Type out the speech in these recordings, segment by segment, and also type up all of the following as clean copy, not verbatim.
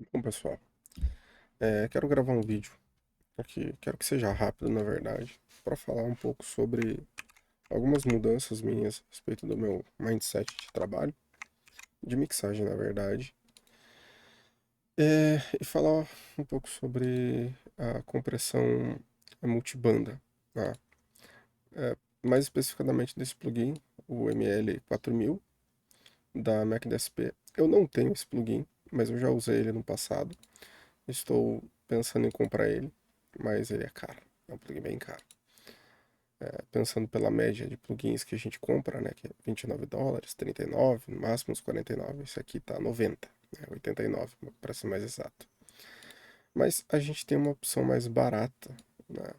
Bom, pessoal, quero gravar um vídeo aqui, quero que seja rápido, na verdade, para falar um pouco sobre algumas mudanças minhas a respeito do meu mindset de trabalho, de mixagem, na verdade, e falar um pouco sobre a compressão multibanda, tá? Mais especificamente desse plugin, o ML4000 da Mac DSP. Eu não tenho esse plugin, mas eu já usei ele no passado. Estou pensando em comprar ele, mas ele é caro. É um plugin bem caro. Pensando pela média de plugins que a gente compra, né, que é US$ 29, 39, no máximo uns 49. Esse aqui tá 90, né, 89, para ser mais exato. Mas a gente tem uma opção mais barata, né,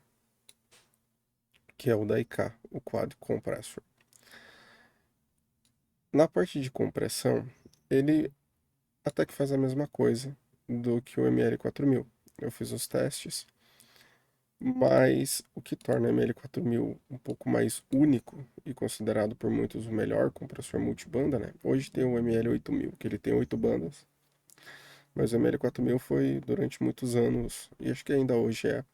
que é o da IK, o Quad Compressor. Na parte de compressão, ele até que faz a mesma coisa do que o ML4000. Eu fiz os testes, mas o que torna o ML4000 um pouco mais único e considerado por muitos o melhor compressor multibanda, né? Hoje tem o ML8000, que ele tem 8 bandas, mas o ML4000 foi durante muitos anos, e acho que ainda hoje é,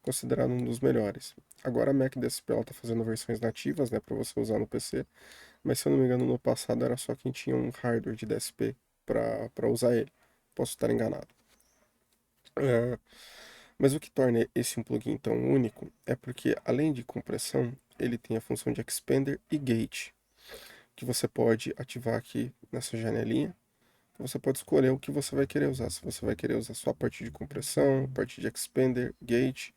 considerado um dos melhores. Agora a Mac DSP está fazendo versões nativas, né, para você usar no PC, mas se eu não me engano no passado era só quem tinha um hardware de DSP para usar ele. Posso estar enganado. É, mas o que torna esse um plugin tão único é porque, além de compressão, ele tem a função de expander e gate, que você pode ativar aqui nessa janelinha. Você pode escolher o que você vai querer usar. Se você vai querer usar só a parte de compressão, a parte de expander, gate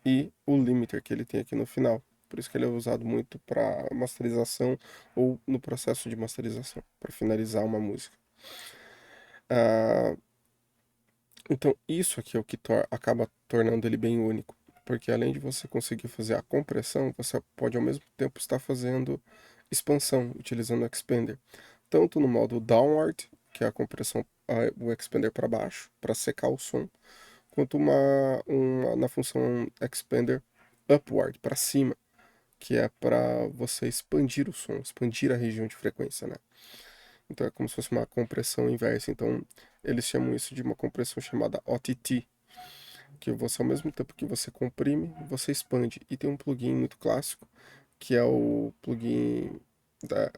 e o limiter que ele tem aqui no final. Por isso que ele é usado muito para masterização ou no processo de masterização, para finalizar uma música. Ah, Então, isso aqui é o que acaba tornando ele bem único, porque além de você conseguir fazer a compressão, você pode ao mesmo tempo estar fazendo expansão, utilizando o expander, tanto no modo downward, que é a compressão, o expander para baixo, para secar o som, quanto na função expander upward, para cima, que é para você expandir o som, expandir a região de frequência, né? Então é como se fosse uma compressão inversa. Então eles chamam isso de uma compressão chamada OTT, que você ao mesmo tempo que você comprime, você expande. E tem um plugin muito clássico, que é o plugin da,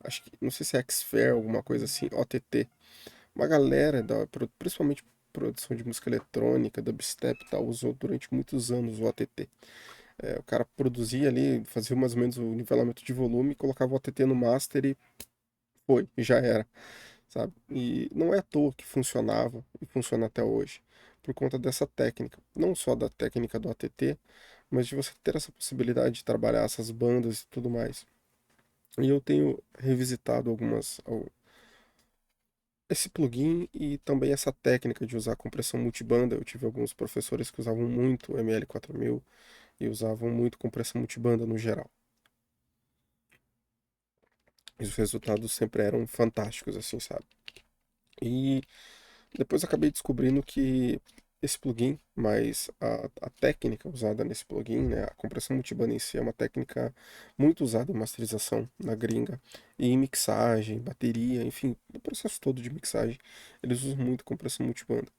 acho que, não sei se é Xfer, alguma coisa assim, OTT. Uma galera, principalmente produção de música eletrônica, dubstep e tal, usou durante muitos anos o OTT. O cara produzia ali, fazia mais ou menos o nivelamento de volume, colocava o OTT no master e foi, já era, sabe? E não é à toa que funcionava e funciona até hoje, por conta dessa técnica, não só da técnica do ATT, mas de você ter essa possibilidade de trabalhar essas bandas e tudo mais. E eu tenho revisitado esse plugin e também essa técnica de usar compressão multibanda. Eu tive alguns professores que usavam muito o ML4000 e usavam muito compressão multibanda no geral. E os resultados sempre eram fantásticos, assim, sabe? E depois acabei descobrindo que esse plugin, mas a técnica usada nesse plugin, né, a compressão multiband em si é uma técnica muito usada em masterização na gringa e em mixagem, bateria, enfim, no processo todo de mixagem, eles usam muito compressão multibanda.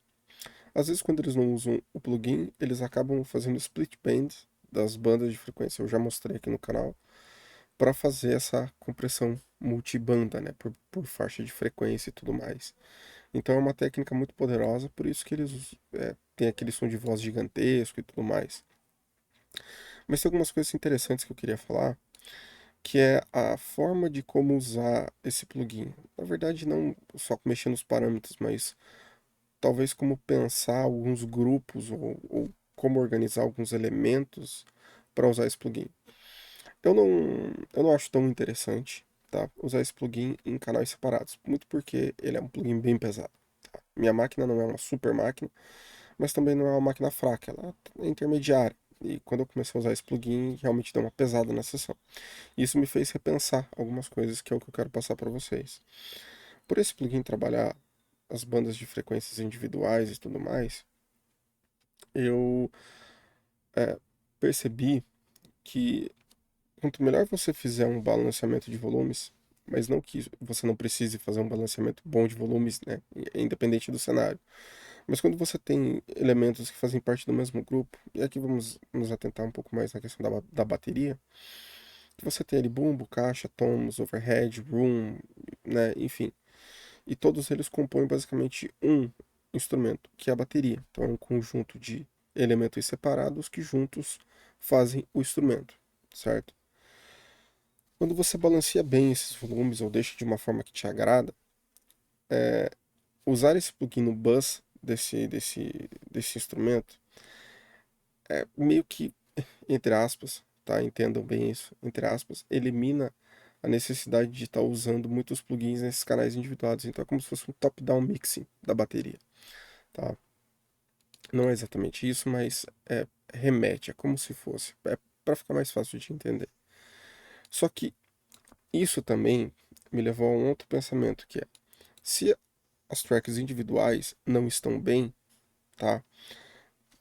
Às vezes, quando eles não usam o plugin, eles acabam fazendo split band das bandas de frequência, eu já mostrei aqui no canal, para fazer essa compressão multibanda, né, por faixa de frequência e tudo mais. Então é uma técnica muito poderosa, por isso que eles têm aquele som de voz gigantesco e tudo mais. Mas tem algumas coisas interessantes que eu queria falar, que é a forma de como usar esse plugin. Na verdade, não só mexer nos parâmetros, mas talvez como pensar alguns grupos ou como organizar alguns elementos para usar esse plugin. Eu não acho tão interessante, tá, usar esse plugin em canais separados, muito porque ele é um plugin bem pesado. Minha máquina não é uma super máquina, mas também não é uma máquina fraca, ela é intermediária. E quando eu comecei a usar esse plugin, realmente deu uma pesada na sessão. Isso me fez repensar algumas coisas que é o que eu quero passar para vocês. Por esse plugin trabalhar as bandas de frequências individuais e tudo mais, eu é, percebi que quanto melhor você fizer um balanceamento de volumes, mas não que você não precise fazer um balanceamento bom de volumes, né, independente do cenário. Mas quando você tem elementos que fazem parte do mesmo grupo, e aqui vamos nos atentar um pouco mais na questão da bateria, que você tem ali bumbo, caixa, toms, overhead, room, né, enfim. E todos eles compõem basicamente um instrumento, que é a bateria. Então é um conjunto de elementos separados que juntos fazem o instrumento, certo? Quando você balanceia bem esses volumes ou deixa de uma forma que te agrada, usar esse plugin no bus desse instrumento é meio que, entre aspas, tá? Entendam bem isso, entre aspas, elimina a necessidade de estar usando muitos plugins nesses canais individuados. Então é como se fosse um top-down mixing da bateria, tá? Não é exatamente isso, mas remete, é como se fosse, é para ficar mais fácil de entender. Só que isso também me levou a um outro pensamento, que é, se as tracks individuais não estão bem, tá?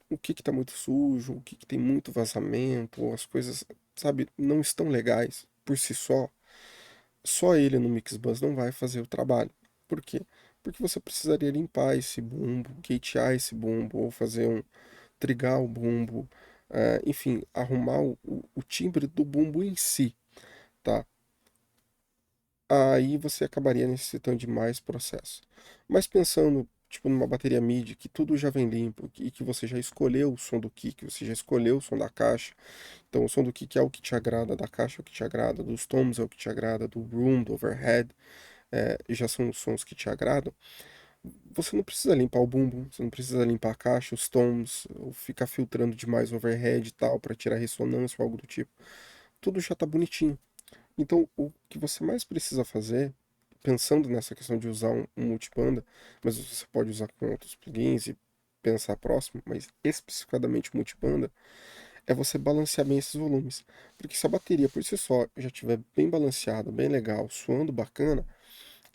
O que que tá muito sujo, o que que tem muito vazamento, ou as coisas, sabe, não estão legais por si só ele no Mixbus não vai fazer o trabalho. Por quê? Porque você precisaria limpar esse bumbo, gatear esse bumbo, ou fazer trigar o bumbo, enfim, arrumar o timbre do bumbo em si, tá? Aí você acabaria necessitando de mais processo. Mas pensando, tipo, numa bateria MIDI, que tudo já vem limpo, e que você já escolheu o som do kick, você já escolheu o som da caixa, então o som do kick é o que te agrada, da caixa é o que te agrada, dos toms é o que te agrada, do room, do overhead, já são os sons que te agradam, você não precisa limpar o bumbo, você não precisa limpar a caixa, os toms, ou ficar filtrando demais o overhead e tal, para tirar ressonância ou algo do tipo. Tudo já tá bonitinho. Então, o que você mais precisa fazer, pensando nessa questão de usar um multibanda, mas você pode usar com outros plugins e pensar próximo, mas especificadamente o multibanda, é você balancear bem esses volumes. Porque se a bateria por si só já estiver bem balanceada, bem legal, soando bacana,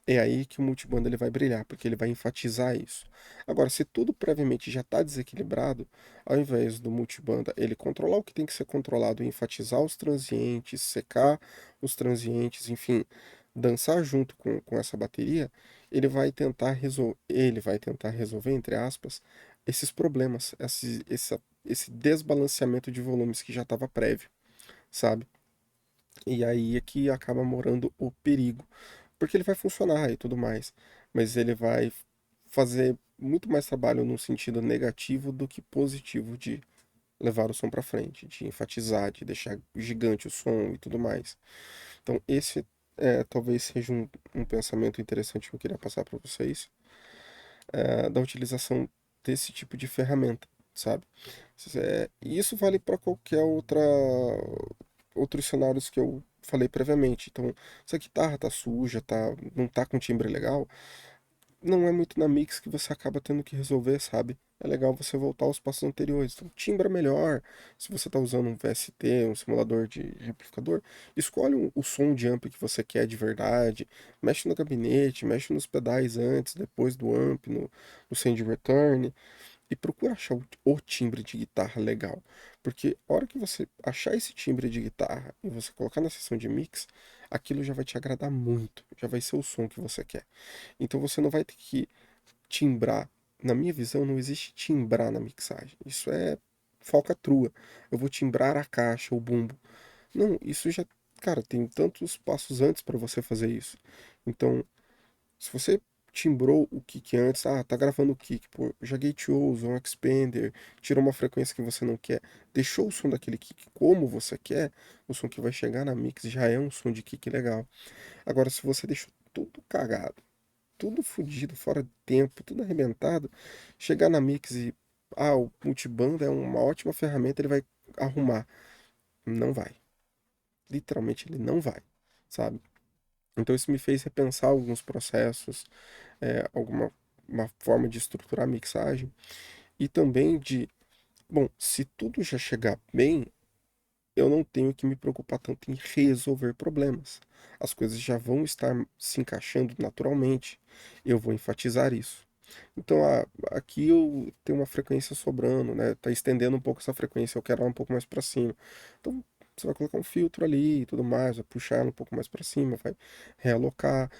é aí que o multibanda ele vai brilhar, porque ele vai enfatizar isso. Agora, se tudo previamente já está desequilibrado, ao invés do multibanda ele controlar o que tem que ser controlado e enfatizar os transientes, secar os transientes, enfim, dançar junto com essa bateria, ele vai tentar resolver, entre aspas, esses problemas, esse desbalanceamento de volumes que já estava prévio, sabe? E aí é que acaba morando o perigo. Porque ele vai funcionar e tudo mais. Mas ele vai fazer muito mais trabalho no sentido negativo do que positivo de levar o som para frente, de enfatizar, de deixar gigante o som e tudo mais. Então, esse talvez seja um pensamento interessante que eu queria passar para vocês, da utilização desse tipo de ferramenta, sabe? E isso vale para qualquer outros cenários que eu falei previamente. Então, se a guitarra tá suja, não tá com timbre legal, não é muito na mix que você acaba tendo que resolver, sabe? É legal você voltar aos passos anteriores. Então, timbra melhor. Se você está usando um VST, um simulador de amplificador, escolhe o som de amp que você quer de verdade. Mexe no gabinete, mexe nos pedais antes, depois do amp, no send return. E procura achar o timbre de guitarra legal. Porque a hora que você achar esse timbre de guitarra e você colocar na sessão de mix, aquilo já vai te agradar muito. Já vai ser o som que você quer. Então você não vai ter que timbrar. Na minha visão, não existe timbrar na mixagem. Isso é falcatrua. Eu vou timbrar a caixa, o bumbo. Não, isso já. Cara, tem tantos passos antes para você fazer isso. Então, se você timbrou o kick antes, tá gravando o kick, pô, já gateou, usou um expander, tirou uma frequência que você não quer, deixou o som daquele kick como você quer, o som que vai chegar na mix já é um som de kick legal. Agora, se você deixou tudo cagado, tudo fodido, fora de tempo, tudo arrebentado, chegar na mix e, o multibanda é uma ótima ferramenta, ele vai arrumar. Não vai. Literalmente ele não vai, sabe? Então isso me fez repensar alguns processos, alguma uma forma de estruturar a mixagem e também bom, se tudo já chegar bem, eu não tenho que me preocupar tanto em resolver problemas. As coisas já vão estar se encaixando naturalmente. Eu vou enfatizar isso. Então, aqui eu tenho uma frequência sobrando, né? Tá estendendo um pouco essa frequência, eu quero ela um pouco mais para cima. Então, você vai colocar um filtro ali e tudo mais, vai puxar ela um pouco mais para cima, vai realocar.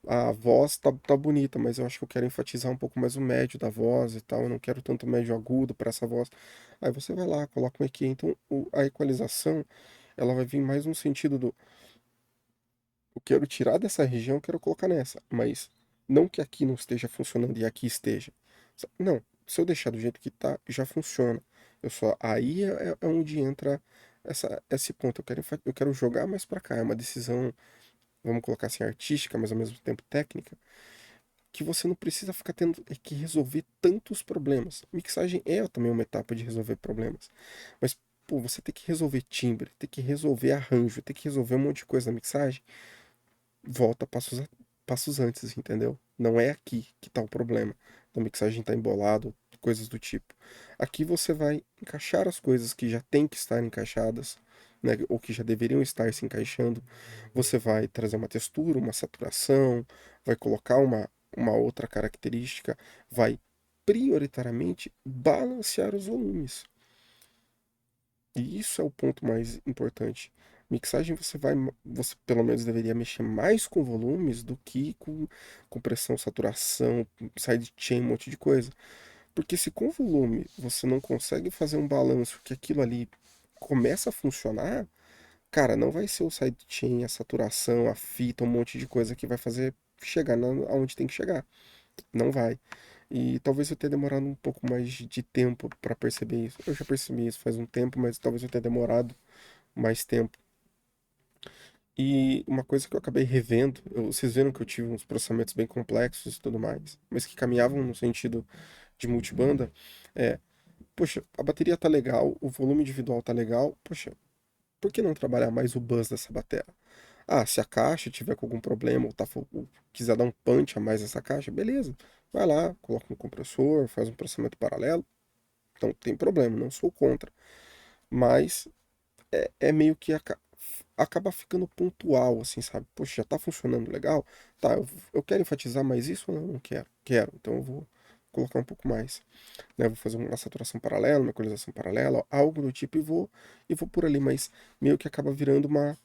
a voz tá bonita, mas eu acho que eu quero enfatizar um pouco mais o médio da voz e tal, eu não quero tanto médio agudo para essa voz. Aí você vai lá, coloca um EQ. Então a equalização, ela vai vir mais no sentido do, eu quero tirar dessa região, eu quero colocar nessa, mas não que aqui não esteja funcionando e aqui esteja. Não, se eu deixar do jeito que tá, já funciona. Eu só, aí é onde entra esse ponto. Eu quero jogar mais pra cá. É uma decisão, vamos colocar assim, artística, mas ao mesmo tempo técnica, que você não precisa ficar tendo que resolver tantos problemas. Mixagem é também uma etapa de resolver problemas. Mas, pô, você tem que resolver timbre, tem que resolver arranjo, tem que resolver um monte de coisa na mixagem, volta passos antes, entendeu? Não é aqui que tá o problema. Da mixagem tá embolado, coisas do tipo. Aqui você vai encaixar as coisas que já têm que estar encaixadas, né, ou que já deveriam estar se encaixando. Você vai trazer uma textura, uma saturação, vai colocar uma outra característica, vai prioritariamente balancear os volumes. E isso é o ponto mais importante. Mixagem você pelo menos deveria mexer mais com volumes do que com compressão, saturação, sidechain, um monte de coisa. Porque se com volume você não consegue fazer um balanço que aquilo ali começa a funcionar, cara, não vai ser o sidechain, a saturação, a fita, um monte de coisa que vai fazer chegar aonde tem que chegar. Não vai. E talvez eu tenha demorado um pouco mais de tempo para perceber isso. Eu já percebi isso faz um tempo, mas talvez eu tenha demorado mais tempo. E uma coisa que eu acabei revendo, vocês viram que eu tive uns processamentos bem complexos e tudo mais, mas que caminhavam no sentido de multibanda, é, poxa, a bateria tá legal, o volume individual tá legal, poxa, por que não trabalhar mais o buzz dessa bateria? Ah, se a caixa tiver com algum problema ou quiser dar um punch a mais nessa caixa, beleza. Vai lá, coloca um compressor, faz um processamento paralelo. Então tem problema, não sou contra. Mas é meio que acaba ficando pontual, assim, sabe? Poxa, já tá funcionando legal. Tá, eu quero enfatizar mais isso ou não? Não quero? Quero, então eu vou colocar um pouco mais. Né? Vou fazer uma saturação paralela, uma equalização paralela, algo do tipo e vou por ali, mas meio que acaba virando uma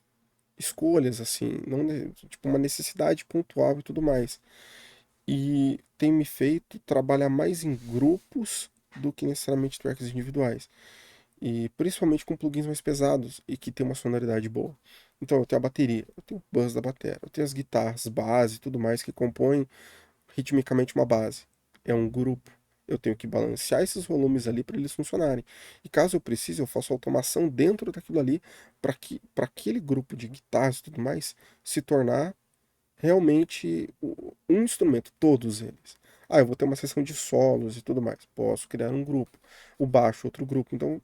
escolhas, assim, não, tipo, uma necessidade pontual e tudo mais. E tem me feito trabalhar mais em grupos do que necessariamente tracks individuais. E principalmente com plugins mais pesados e que tem uma sonoridade boa. Então eu tenho a bateria, eu tenho o buzz da bateria, eu tenho as guitarras, base e tudo mais que compõem ritmicamente uma base. É um grupo. Eu tenho que balancear esses volumes ali para eles funcionarem. E caso eu precise, eu faço automação dentro daquilo ali para aquele grupo de guitarras e tudo mais se tornar realmente um instrumento, todos eles. Ah, eu vou ter uma sessão de solos e tudo mais. Posso criar um grupo. O baixo, outro grupo. Então,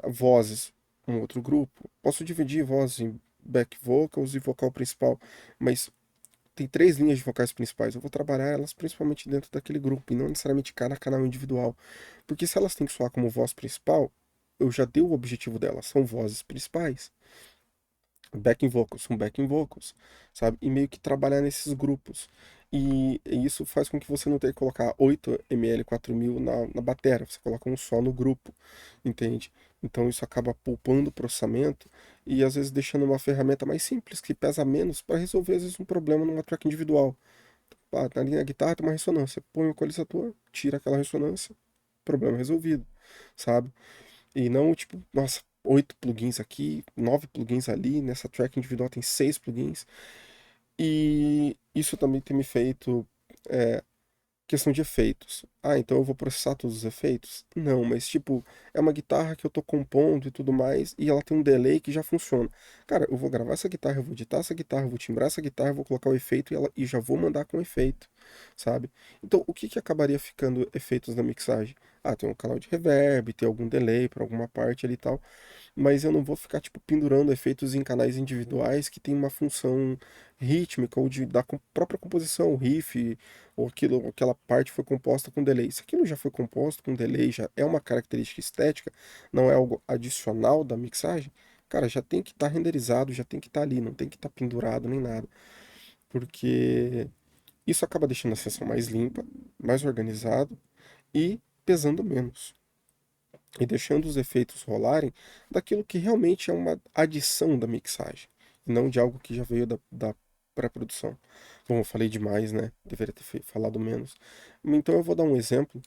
vozes, um outro grupo. Posso dividir vozes em back vocals e vocal principal, mas tem três linhas de vocais principais. Eu vou trabalhar elas principalmente dentro daquele grupo e não necessariamente cada canal individual. Porque se elas têm que soar como voz principal, eu já dei o objetivo delas, são vozes principais. Backing vocals são backing vocals, sabe? E meio que trabalhar nesses grupos. E isso faz com que você não tenha que colocar 8 ml 4000 na bateria, você coloca um só no grupo, entende? Então isso acaba poupando o processamento e às vezes deixando uma ferramenta mais simples, que pesa menos, para resolver às vezes um problema numa track individual. Ah, na linha guitarra tem uma ressonância, põe o equalizador, tira aquela ressonância, problema resolvido, sabe? E não, tipo, nossa, 8 plugins aqui, 9 plugins ali, nessa track individual tem 6 plugins. E isso também tem me feito questão de efeitos. Ah, então eu vou processar todos os efeitos? Não, mas tipo, é uma guitarra que eu tô compondo e tudo mais, e ela tem um delay que já funciona. Cara, eu vou gravar essa guitarra, eu vou editar essa guitarra, eu vou timbrar essa guitarra, eu vou colocar o efeito e já vou mandar com efeito, sabe? Então, o que que acabaria ficando efeitos na mixagem? Ah, tem um canal de reverb, tem algum delay para alguma parte ali e tal, mas eu não vou ficar tipo pendurando efeitos em canais individuais que tem uma função rítmica ou da própria composição, o riff ou aquela parte foi composta com delay. Se aquilo já foi composto com delay, já é uma característica estética, não é algo adicional da mixagem, cara, já tem que estar renderizado, já tem que estar ali, não tem que estar pendurado nem nada, porque isso acaba deixando a sessão mais limpa, mais organizado e pesando menos e deixando os efeitos rolarem daquilo que realmente é uma adição da mixagem, e não de algo que já veio da pré-produção. Bom, eu falei demais, né? Deveria ter falado menos. Então eu vou dar um exemplo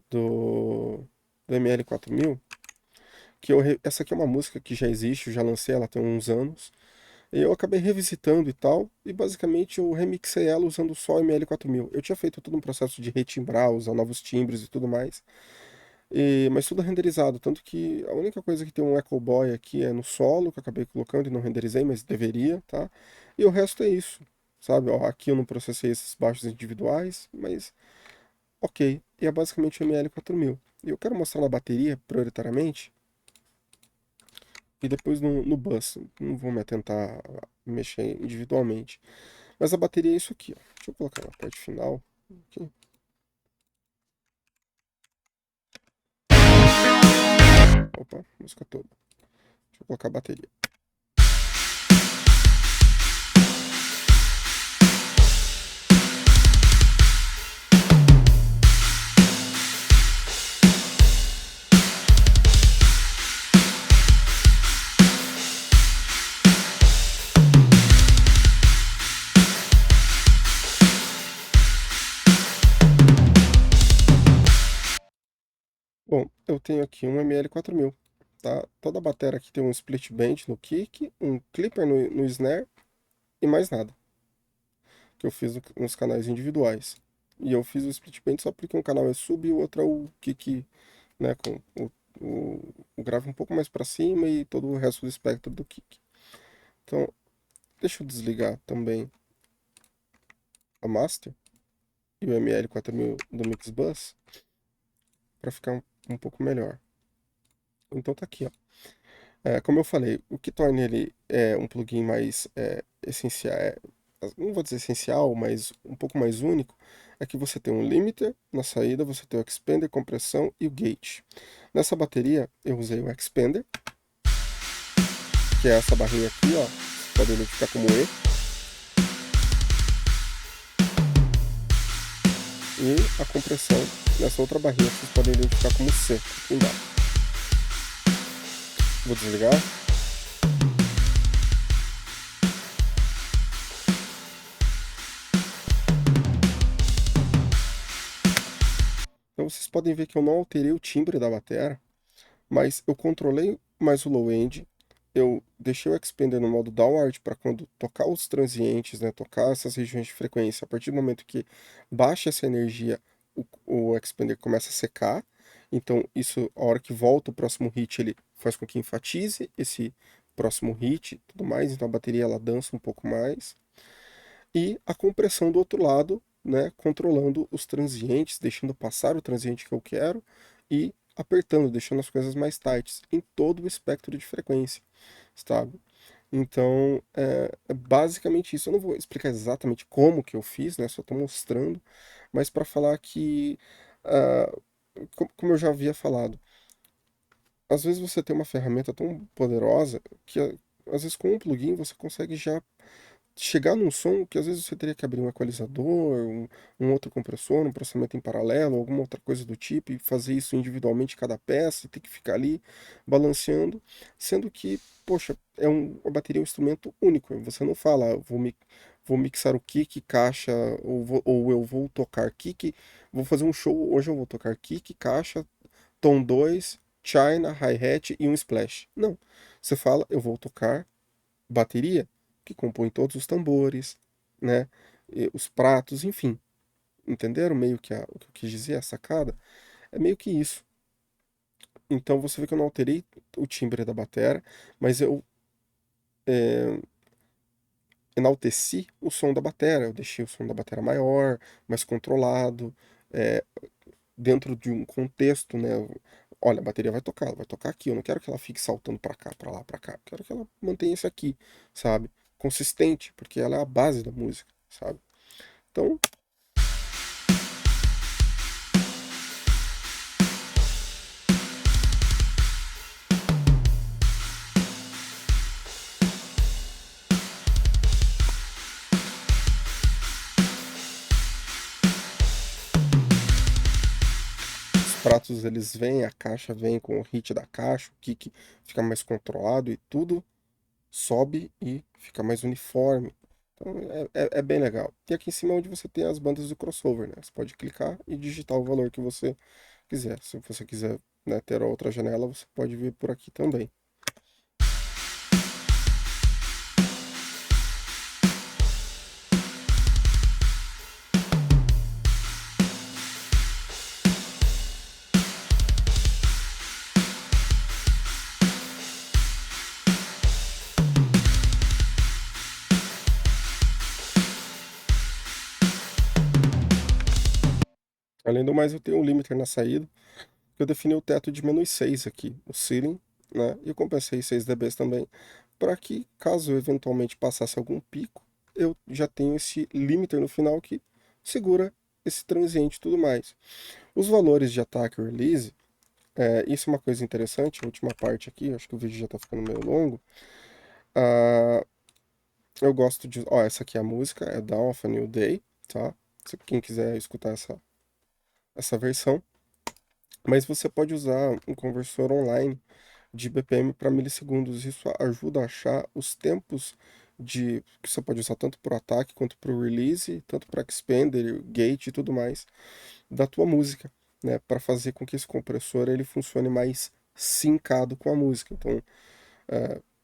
do, do ML 4000, que essa aqui é uma música que já existe, eu já lancei ela tem uns anos, e eu acabei revisitando e tal, e basicamente eu remixei ela usando só o ML 4000. Eu tinha feito todo um processo de retimbrar, usar novos timbres e tudo mais, mas tudo renderizado, tanto que a única coisa que tem um Echo Boy aqui é no solo, que eu acabei colocando e não renderizei, mas deveria, tá? E o resto é isso, sabe? Ó, aqui eu não processei esses baixos individuais, mas ok. E é basicamente o ML 4000. E eu quero mostrar na bateria, prioritariamente, e depois no bus. Não vou me atentar a mexer individualmente. Mas a bateria é isso aqui, ó. Deixa eu colocar na parte final. Aqui. Opa, música toda. Deixa eu colocar a bateria. Bom, eu tenho aqui um ML 4000, tá? Toda a bateria aqui tem um split bend no kick, um clipper no snare e mais nada, que eu fiz nos canais individuais. E eu fiz o split bend só porque um canal é sub e o outro é o kick, né, com o grave um pouco mais para cima e todo o resto do espectro do kick. Então, deixa eu desligar também a master e o ML 4000 do Mixbus para ficar um pouco melhor. Então tá aqui, ó. Como eu falei, o que torna ele um plugin mais essencial, não vou dizer essencial, mas um pouco mais único, é que você tem um limiter na saída, você tem o expander, compressão e o gate. Nessa bateria eu usei o expander, que é essa barrinha aqui, ó, você pode identificar como E, e a compressão nessa outra barrinha que vocês podem identificar como C, aqui embaixo. Vou desligar. Então vocês podem ver que eu não alterei o timbre da bateria, mas eu controlei mais o low end, eu deixei o expander no modo downward para quando tocar os transientes, né, tocar essas regiões de frequência, a partir do momento que baixa essa energia, o expander começa a secar. Então isso, a hora que volta o próximo hit, ele faz com que enfatize esse próximo hit e tudo mais, então a bateria ela dança um pouco mais. E a compressão do outro lado, né, controlando os transientes, deixando passar o transiente que eu quero e apertando, deixando as coisas mais tights em todo o espectro de frequência, sabe? Então, é basicamente isso. Eu não vou explicar exatamente como que eu fiz, né? Só estou mostrando, mas para falar que, ah, como eu já havia falado, às vezes você tem uma ferramenta tão poderosa que, às vezes, com um plugin você consegue já chegar num som que às vezes você teria que abrir um equalizador, um outro compressor, um processamento em paralelo, alguma outra coisa do tipo, e fazer isso individualmente cada peça, e ter que ficar ali balanceando, sendo que, poxa, a bateria é um instrumento único. Você não fala, vou mixar o kick, caixa, ou eu vou tocar kick, vou fazer um show, hoje eu vou tocar kick, caixa, tom 2 China, hi-hat e um splash. Não. Você fala, eu vou tocar bateria, que compõe todos os tambores, né? E os pratos, enfim. Entenderam meio que o que eu quis dizer, a sacada? É meio que isso. Então você vê que eu não alterei o timbre da bateria, mas eu enalteci o som da bateria. Eu deixei o som da bateria maior, mais controlado, é, dentro de um contexto, né? Olha, a bateria vai tocar, ela vai tocar aqui. Eu não quero que ela fique saltando pra cá, pra lá, pra cá. Eu quero que ela mantenha isso aqui, sabe? Consistente, porque ela é a base da música, sabe? Então, os pratos eles vêm, a caixa vem com o hit da caixa, o kick fica mais controlado e tudo sobe e fica mais uniforme. Então é bem legal. E aqui em cima é onde você tem as bandas do crossover, né? Você pode clicar e digitar o valor que você quiser. Se você quiser, né, ter outra janela, você pode vir por aqui também. Além do mais, eu tenho um limiter na saída, que eu defini o teto de -6 aqui, o ceiling, né? E eu compensei 6 dBs também, para que, caso eu eventualmente passasse algum pico, eu já tenho esse limiter no final que segura esse transiente e tudo mais. Os valores de ataque e release, isso é uma coisa interessante, a última parte aqui, acho que o vídeo já está ficando meio longo. Eu gosto de... Ó, essa aqui é a música, é Dawn of a New Day, tá? Se quem quiser escutar essa versão. Mas você pode usar um conversor online de BPM para milissegundos. Isso ajuda a achar os tempos que você pode usar tanto para o ataque quanto para o release, tanto para expander, gate e tudo mais da tua música, né? Para fazer com que esse compressor ele funcione mais sincado com a música. Então,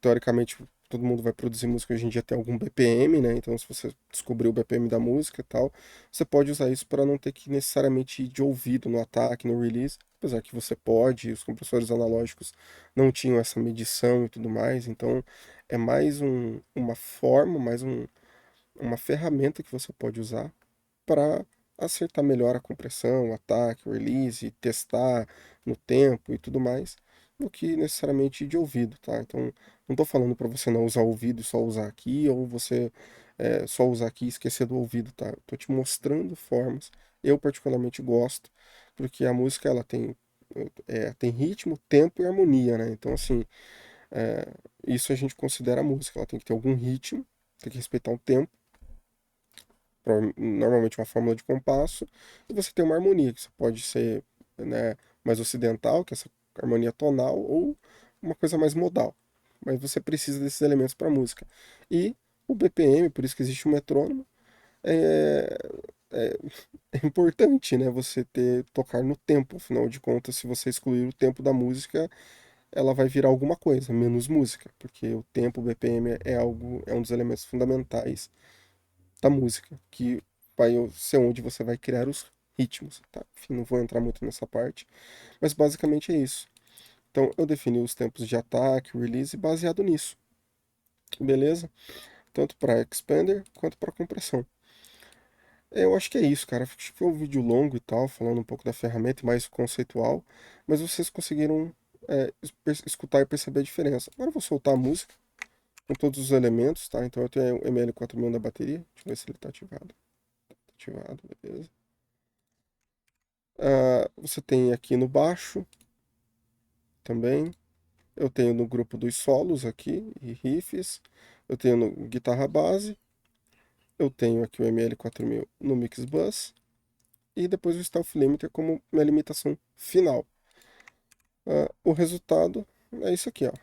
teoricamente, todo mundo vai produzir música hoje em dia tem algum BPM, né? Então, se você descobrir o BPM da música e tal, você pode usar isso para não ter que necessariamente ir de ouvido no ataque, no release, apesar que você pode, os compressores analógicos não tinham essa medição e tudo mais, então é mais uma forma, uma ferramenta que você pode usar para acertar melhor a compressão, o ataque, o release, testar no tempo e tudo mais, do que necessariamente de ouvido, tá? Então, não estou falando para você não usar o ouvido e só usar aqui, ou você só usar aqui e esquecer do ouvido, tá? Estou te mostrando formas. Eu particularmente gosto, porque a música ela tem ritmo, tempo e harmonia, né? Então, assim, é, isso a gente considera a música. Ela tem que ter algum ritmo, tem que respeitar o tempo, normalmente uma fórmula de compasso, e você tem uma harmonia, que você pode ser, né, mais ocidental, que é essa harmonia tonal, ou uma coisa mais modal. Mas você precisa desses elementos para música. E o BPM, por isso que existe o metrônomo, é, é, é importante, né, você tocar no tempo. Afinal de contas, se você excluir o tempo da música, ela vai virar alguma coisa, menos música, porque o tempo, o BPM é um dos elementos fundamentais da música, que vai ser onde você vai criar os ritmos, tá? Enfim, não vou entrar muito nessa parte, mas basicamente é isso. Então eu defini os tempos de ataque, release baseado nisso, beleza? Tanto para expander quanto para compressão. Eu acho que é isso, cara. Acho que foi um vídeo longo e tal, falando um pouco da ferramenta e mais conceitual, mas vocês conseguiram escutar e perceber a diferença. Agora eu vou soltar a música com todos os elementos, tá? Então eu tenho o ML4000 da bateria. Deixa eu ver se ele tá ativado. Ativado, beleza. Você tem aqui no baixo também. Eu tenho no grupo dos solos aqui e riffs. Eu tenho no guitarra base. Eu tenho aqui o ML4000 no Mix Bus. E depois o Stealth Limiter como minha limitação final. O resultado é isso aqui, ó.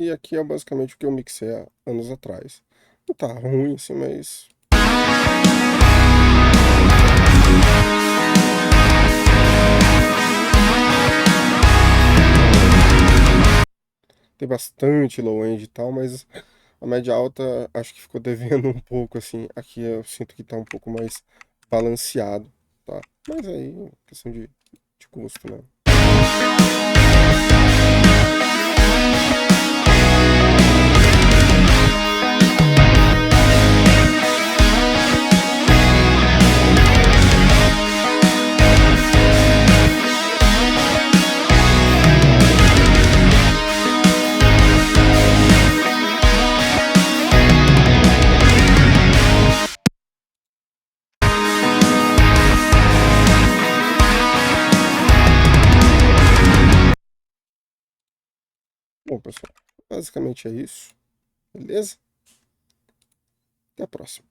E aqui é basicamente o que eu mixei há anos atrás. Não tá ruim assim, mas tem bastante low end e tal, mas a média alta acho que ficou devendo um pouco assim. Aqui eu sinto que tá um pouco mais balanceado, tá? Mas aí, questão de gosto, né? Bom, pessoal, basicamente é isso. Beleza? Até a próxima.